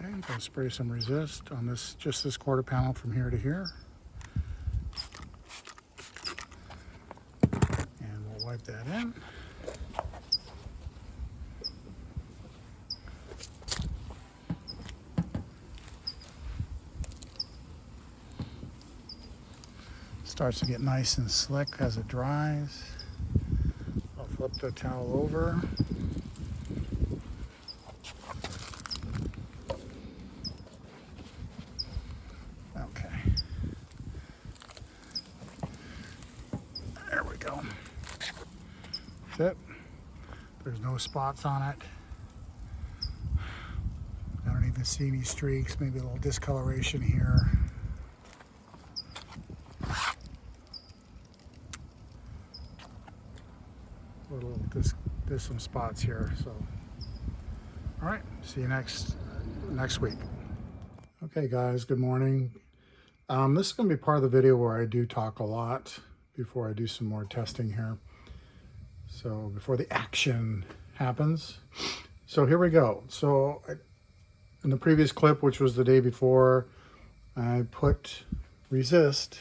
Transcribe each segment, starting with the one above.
Okay, I'm going to spray some resist on this, just this quarter panel from here to here. And we'll wipe that in. Starts to get nice and slick as it dries. I'll flip the towel over. Okay. There we go. That's it. There's no spots on it. I don't even see any streaks, maybe a little discoloration here. There's some spots here, so all right, see you next week. Okay guys, good morning. This is going to be part of the video where I do talk a lot before I do some more testing here, so before the action happens. So here we go. So in the previous clip, which was the day before, I put resist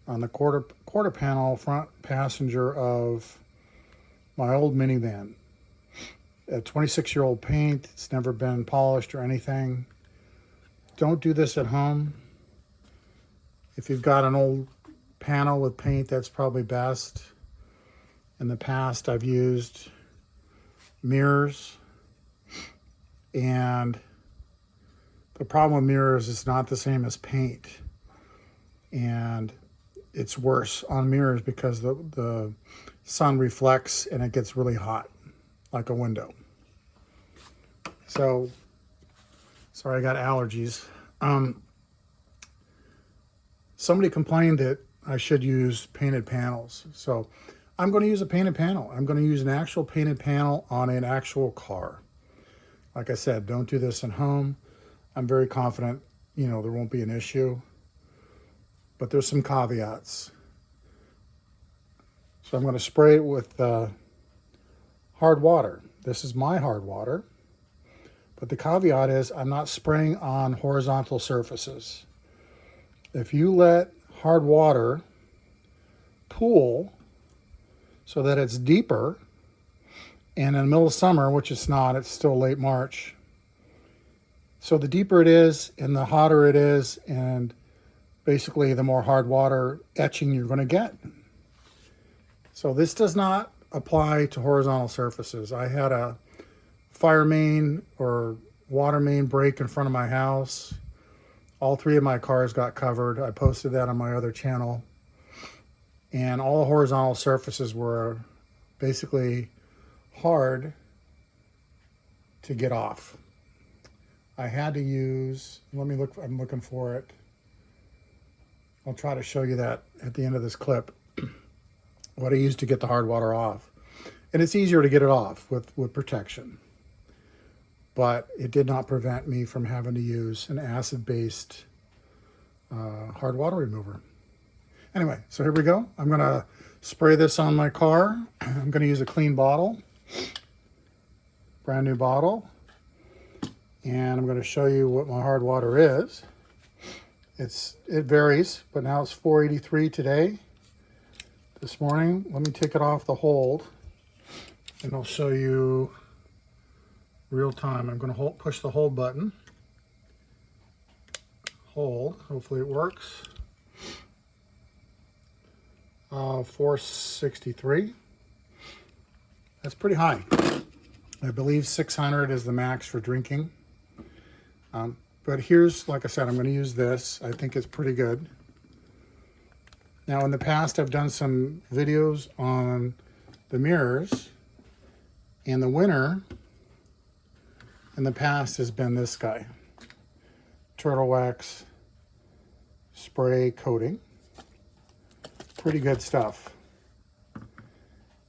on the quarter panel front passenger of my old minivan. A 26-year-old paint. It's never been polished or anything. Don't do this at home. If you've got an old panel with paint, that's probably best. In the past, I've used mirrors, and the problem with mirrors is not the same as paint, and it's worse on mirrors because the sun reflects and it gets really hot, like a window. So, sorry, I got allergies. Somebody complained that I should use painted panels. So I'm going to use a painted panel. I'm going to use an actual painted panel on an actual car. Like I said, don't do this at home. I'm very confident, there won't be an issue. But there's some caveats. So I'm going to spray it with hard water. This is my hard water. But the caveat is I'm not spraying on horizontal surfaces. If you let hard water pool so that it's deeper, and in the middle of summer, which it's not, it's still late March. So the deeper it is and the hotter it is, and basically the more hard water etching you're going to get. So this does not apply to horizontal surfaces. I had a fire main or water main break in front of my house. All three of my cars got covered. I posted that on my other channel. And all horizontal surfaces were basically hard to get off. I had to use, I'm looking for it. I'll try to show you that at the end of this clip, what I used to get the hard water off. And it's easier to get it off with protection. But it did not prevent me from having to use an acid-based hard water remover. Anyway, so here we go. I'm going to spray this on my car. I'm going to use a clean bottle, brand new bottle. And I'm going to show you what my hard water is. It varies, but now it's 483 today. This morning, let me take it off the hold, and I'll show you real time. I'm going to push the hold button. Hold. Hopefully it works. 463. That's pretty high. I believe 600 is the max for drinking. But here's, like I said, I'm going to use this. I think it's pretty good. Now, in the past, I've done some videos on the mirrors, and the winner in the past has been this guy, Turtle Wax Spray Coating. Pretty good stuff.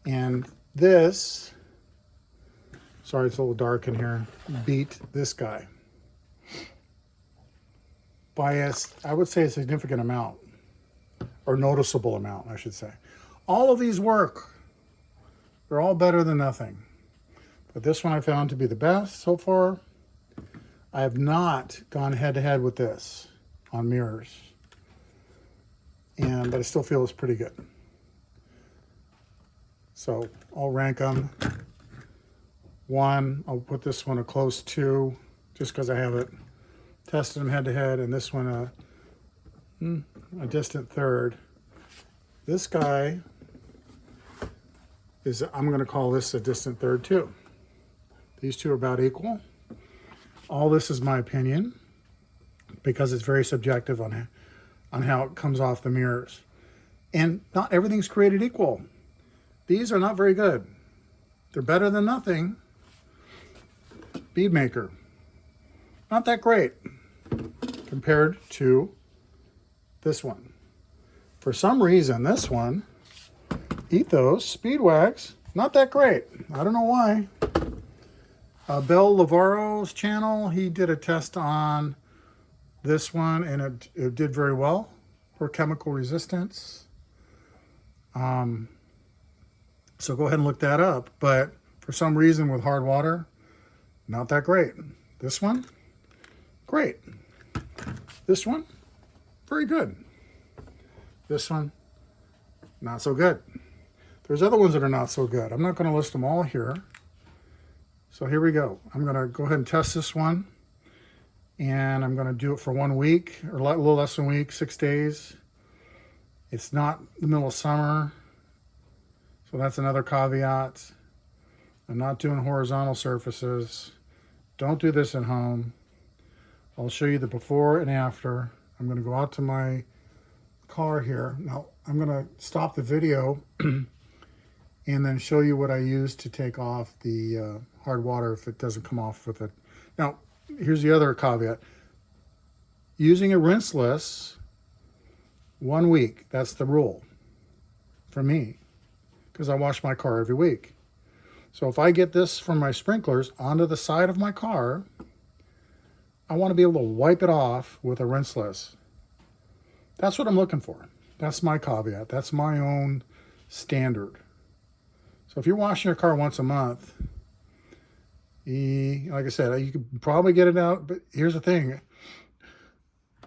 And this, sorry it's a little dark in here, beat this guy by I would say a significant amount, or noticeable amount, I should say. All of these work. They're all better than nothing. But this one I found to be the best so far. I have not gone head to head with this on mirrors, but I still feel it's pretty good. So I'll rank them. 1, I'll put this one a close 2, just because I haven't tested them head to head, and this one a distant 3rd. This guy is, I'm going to call this a distant 3rd too. These two are about equal. All this is my opinion because it's very subjective on how it comes off the mirrors. And not everything's created equal. These are not very good. They're better than nothing. Bead maker, not that great compared to this one. For some reason, this one, Ethos Speedwax, not that great. I don't know why. Bell Lavaro's channel, he did a test on this one, and it did very well for chemical resistance. So go ahead and look that up. But for some reason with hard water, not that great. This one, great. This one, very good. This one, not so good. There's other ones that are not so good. I'm not going to list them all here. So here we go. I'm going to go ahead and test this one. And I'm going to do it for 1 week, or a little less than a week, 6 days. It's not the middle of summer. So that's another caveat. I'm not doing horizontal surfaces. Don't do this at home. I'll show you the before and after. I'm going to go out to my car here. Now, I'm going to stop the video and then show you what I use to take off the hard water if it doesn't come off with it. Now, here's the other caveat. Using a rinseless 1 week, that's the rule for me, because I wash my car every week. So if I get this from my sprinklers onto the side of my car, I want to be able to wipe it off with a rinseless. That's what I'm looking for. That's my caveat. That's my own standard. So if you're washing your car once a month, like I said, you could probably get it out, but here's the thing.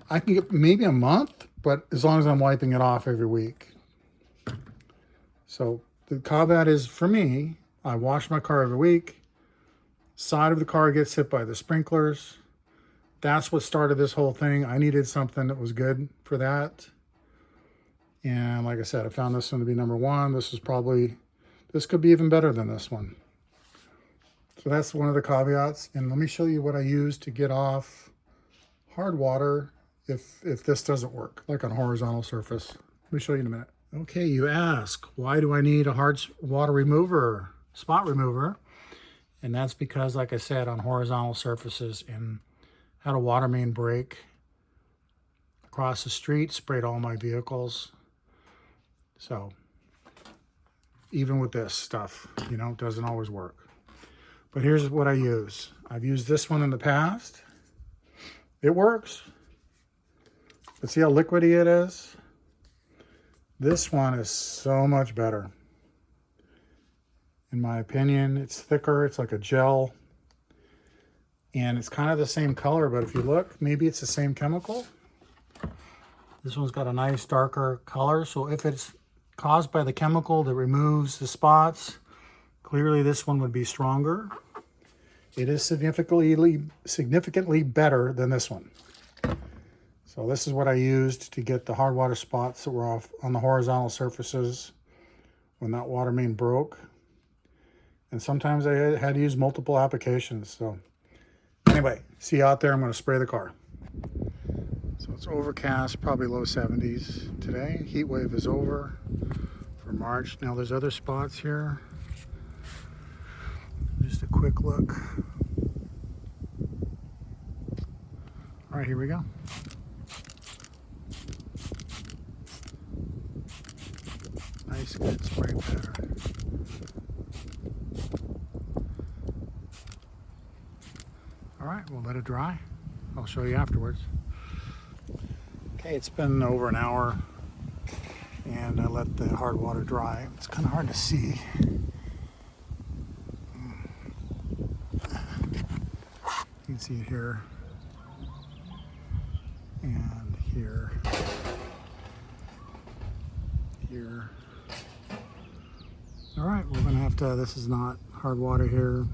I can get maybe a month, but as long as I'm wiping it off every week. So the caveat is, for me, I wash my car every week. Side of the car gets hit by the sprinklers. That's what started this whole thing. I needed something that was good for that. And like I said, I found this one to be number 1. This could be even better than this one. So that's one of the caveats. And let me show you what I use to get off hard water if this doesn't work, like on a horizontal surface. Let me show you in a minute. Okay, you ask, why do I need a hard water remover, spot remover? And that's because, like I said, on horizontal surfaces, and had a water main break across the street, sprayed all my vehicles. So even with this stuff, it doesn't always work. But here's what I use. I've used this one in the past. It works. But see how liquidy it is? This one is so much better. In my opinion, it's thicker. It's like a gel. And it's kind of the same color, but if you look, maybe it's the same chemical. This one's got a nice darker color. So if it's caused by the chemical that removes the spots, clearly this one would be stronger. It is significantly better than this one. So this is what I used to get the hard water spots that were off on the horizontal surfaces when that water main broke. And sometimes I had to use multiple applications. So anyway, see you out there. I'm going to spray the car. So it's overcast, probably low 70s today. Heat wave is over for March. Now there's other spots here. Just a quick look. All right, here we go. Nice, good spray pattern. All right, we'll let it dry. I'll show you afterwards. Okay, it's been over an hour and I let the hard water dry. It's kind of hard to see. You can see it here. here, here. All right, we're gonna have to, this is not hard water here.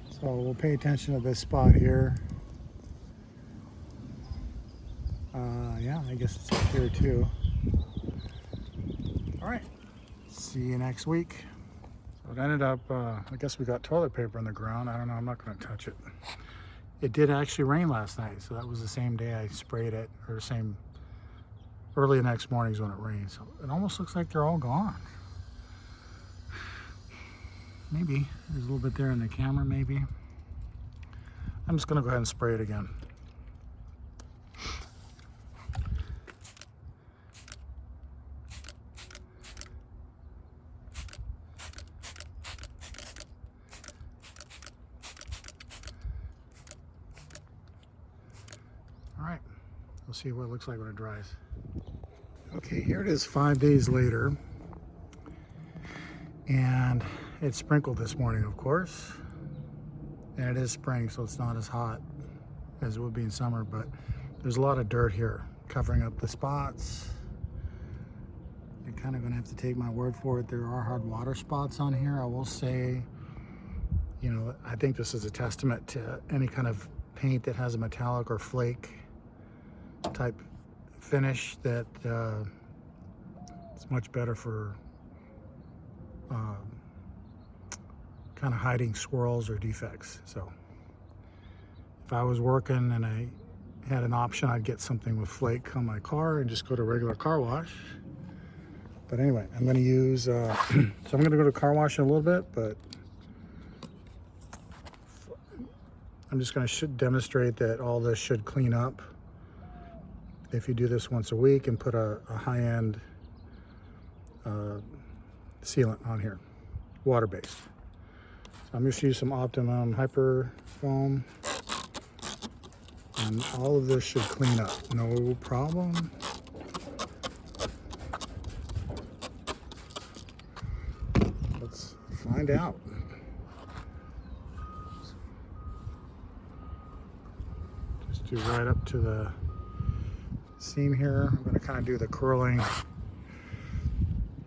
So we'll pay attention to this spot here. Yeah, I guess it's up here too. All right, see you next week. So it ended up, I guess we got toilet paper on the ground. I don't know, I'm not gonna touch it. It did actually rain last night, so that was the same day I sprayed it, or same, early the next morning is when it rained. So it almost looks like they're all gone. Maybe, there's a little bit there in the camera maybe. I'm just gonna go ahead and spray it again. All right, we'll see what it looks like when it dries. Okay, here it is 5 days later. And it sprinkled this morning, of course. And it is spring, so it's not as hot as it would be in summer, but there's a lot of dirt here covering up the spots. You're kind of gonna have to take my word for it. There are hard water spots on here. I will say, you know, I think this is a testament to any kind of paint that has a metallic or flake type finish, that it's much better for kind of hiding swirls or defects. So if I was working and I had an option, I'd get something with flake on my car and just go to a regular car wash. But anyway, I'm going to use, so I'm going to go to car wash in a little bit, but I'm just going to demonstrate that all this should clean up if you do this once a week and put a high-end sealant on here, water-based. So I'm just use some Optimum Hyper Foam, and all of this should clean up, no problem. Let's find out. Just do right up to the seam here. I'm going to kind of do the curling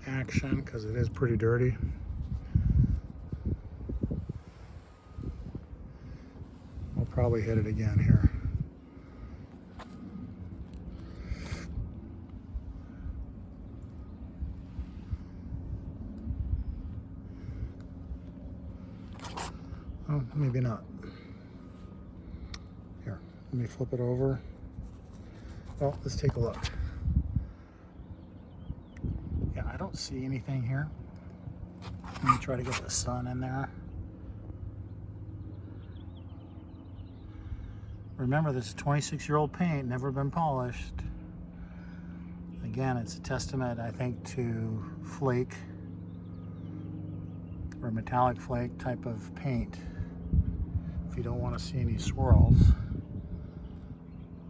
action because it is pretty dirty. I'll probably hit it again here. Oh, maybe not. Here, let me flip it over. Well, let's take a look. Yeah, I don't see anything here. Let me try to get the sun in there. Remember, this is 26-year-old paint, never been polished. Again, it's a testament, I think, to flake or metallic flake type of paint. If you don't want to see any swirls.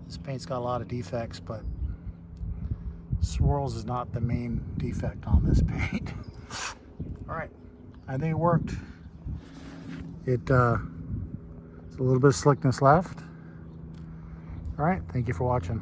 This paint's got a lot of defects, but swirls is not the main defect on this paint. All right, I think it worked. It's a little bit of slickness left. All right, thank you for watching.